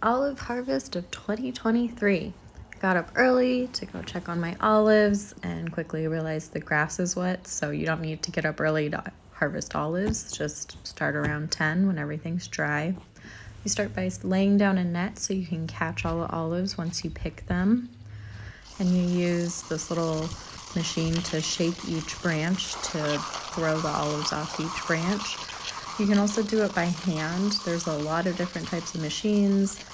olive harvest of 2023. Got up early to go check on my olives and quickly realized the grass is wet, so you don't need to get up early to harvest olives. Just start around 10 when everything's dry. You start by laying down a net so you can catch all the olives once you pick them. And you use this little machine to shake each branch to throw the olives off each branch. You can also do it by hand. There's a lot of different types of machines.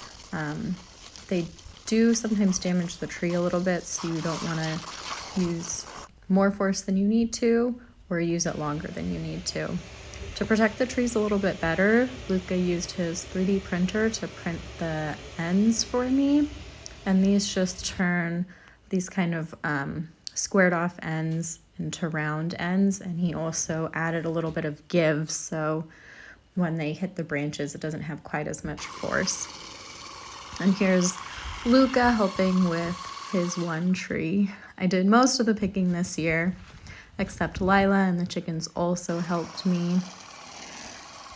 They do sometimes damage the tree a little bit, so you don't want to use more force than you need to or use it longer than you need to. To protect the trees a little bit better, Luca used his 3D printer to print the ends for me, and these just turn these kind of squared off ends into round ends, and he also added a little bit of give, so when they hit the branches it doesn't have quite as much force. And here's Luca helping with his one tree. I did most of the picking this year, except Lila, and the chickens also helped me.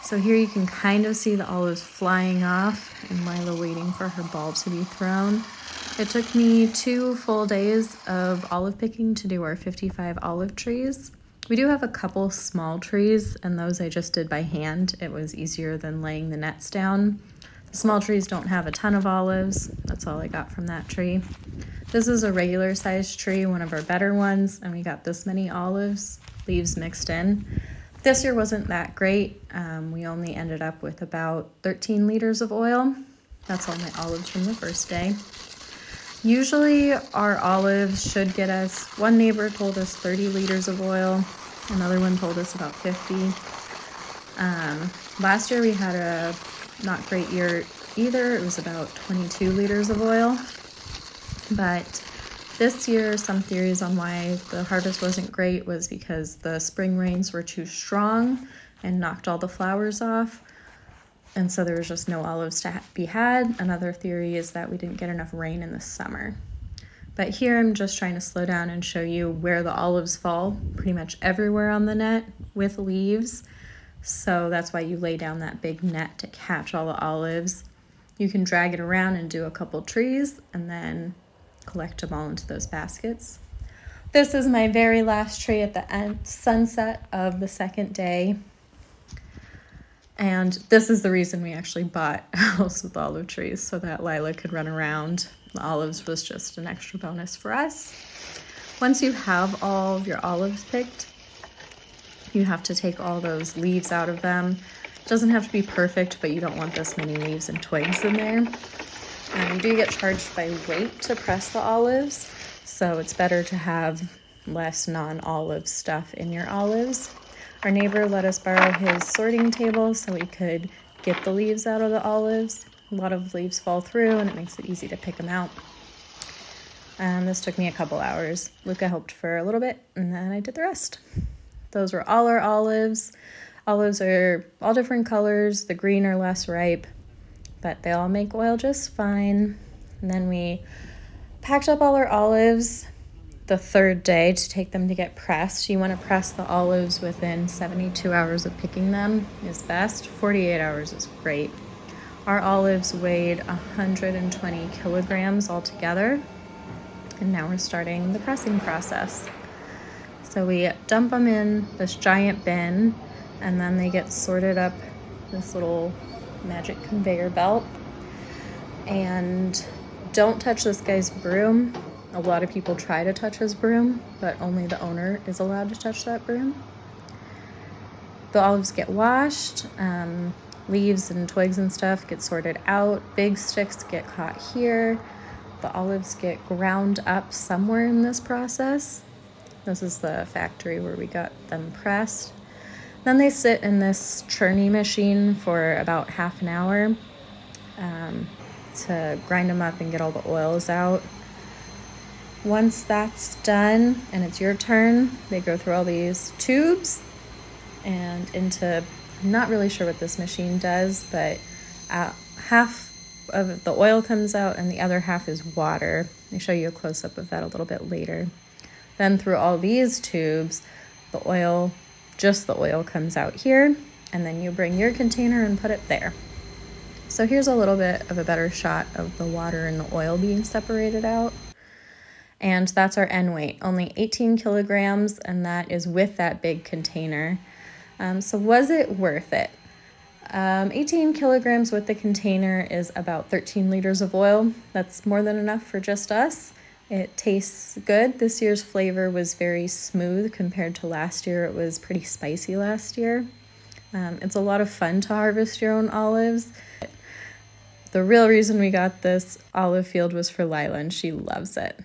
So here you can kind of see the olives flying off and Lila waiting for her ball to be thrown. It took me 2 full days of olive picking to do our 55 olive trees. We do have a couple small trees, and those I just did by hand. It was easier than laying the nets down. The small trees don't have a ton of olives. That's all I got from that tree. This is a regular sized tree, one of our better ones, and we got this many olives, leaves mixed in. This year wasn't that great. We only ended up with about 13 liters of oil. That's all my olives from the first day. Usually our olives should get us, one neighbor told us 30 liters of oil. Another one told us about 50. Last year we had a not great year either. It was about 22 liters of oil. But this year, some theories on why the harvest wasn't great was because the spring rains were too strong and knocked all the flowers off. And so there was just no olives to be had. Another theory is that we didn't get enough rain in the summer. But here I'm just trying to slow down and show you where the olives fall, pretty much everywhere on the net with leaves. So that's why you lay down that big net to catch all the olives. You can drag it around and do a couple trees and then collect them all into those baskets. This is my very last tree at the end, sunset of the second day. And this is the reason we actually bought a house with olive trees, so that Lila could run around. The olives was just an extra bonus for us. Once you have all of your olives picked, you have to take all those leaves out of them. It doesn't have to be perfect, but you don't want this many leaves and twigs in there. You do get charged by weight to press the olives, so it's better to have less non-olive stuff in your olives. Our neighbor let us borrow his sorting table so we could get the leaves out of the olives. A lot of leaves fall through and it makes it easy to pick them out. This took me a couple hours. Luca helped for a little bit and then I did the rest. Those were all our olives. Olives are all different colors. The green are less ripe, but they all make oil just fine. And then we packed up all our olives the third day to take them to get pressed. You want to press the olives within 72 hours of picking them is best. 48 hours is great. Our olives weighed 120 kilograms altogether. And now we're starting the pressing process. So we dump them in this giant bin, and then they get sorted up this little magic conveyor belt. And don't touch this guy's broom. A lot of people try to touch his broom, but only the owner is allowed to touch that broom. The olives get washed, leaves and twigs and stuff get sorted out, big sticks get caught here. The olives get ground up somewhere in this process. This is the factory where we got them pressed. Then they sit in this churning machine for about half an hour to grind them up and get all the oils out. Once that's done and it's your turn, they go through all these tubes and into, I'm not really sure what this machine does, but half of the oil comes out and the other half is water. I'll show you a close-up of that a little bit later. Then through all these tubes, the oil, just the oil comes out here, and then you bring your container and put it there. So here's a little bit of a better shot of the water and the oil being separated out. And that's our end weight, only 18 kilograms, and that is with that big container. So was it worth it? 18 kilograms with the container is about 13 liters of oil. That's more than enough for just us. It tastes good. This year's flavor was very smooth compared to last year. It was pretty spicy last year. It's a lot of fun to harvest your own olives. The real reason we got this olive field was for Lila, and she loves it.